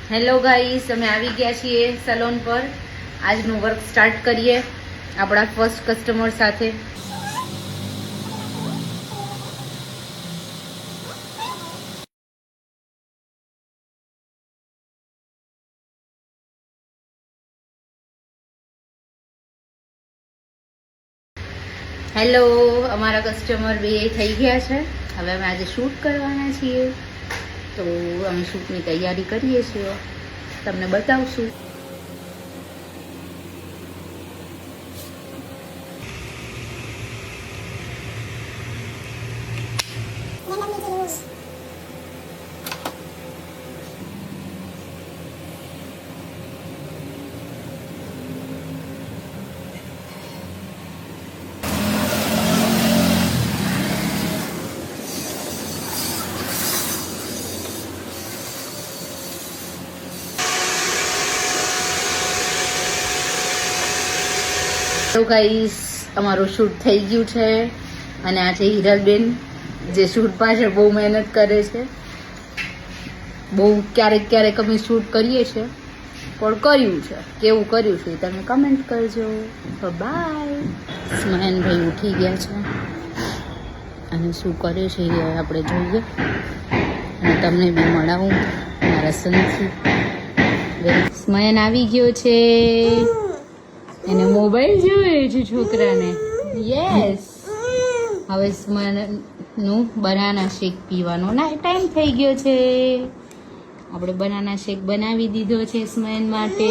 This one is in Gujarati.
હેલો ગાઈસ, અમે આવી ગયા છીએ સલોન પર. આજનું વર્ક સ્ટાર્ટ કરીએ આપણા ફર્સ્ટ કસ્ટમર સાથે. હેલો, અમારા કસ્ટમર બે થઈ ગયા છે. હવે અમે આજે શૂટ કરવાના છીએ, તો અમે શૂટની તૈયારી કરીએ છીએ. તમને બતાવશું. તો ગાઈસ, અમારું શૂટ થઈ ગયું છે અને આ છે હિરલબેન, જે શૂટ પાછળ બહુ મહેનત કરે છે. બહુ ક્યારેક અમે શૂટ કરીએ છીએ, પણ કર્યું છે, કેવું કર્યું છે તમે કમેન્ટ કરજો. બાય. સ્મયનભાઈ ઉઠી ગયા છે અને શું કરે છે એ આપણે જોઈએ અને તમને બી મળાવું મારા સનથી. સ્મયન આવી ગયો છે, એને મોબાઈલ જોઈએ છે છોકરાને. યસ. હવે સ્મયનનું બનાના શેક પીવાનો ટાઈમ થઈ ગયો છે. આપણે બનાના શેક બનાવી દીધો છે સ્મયન માટે.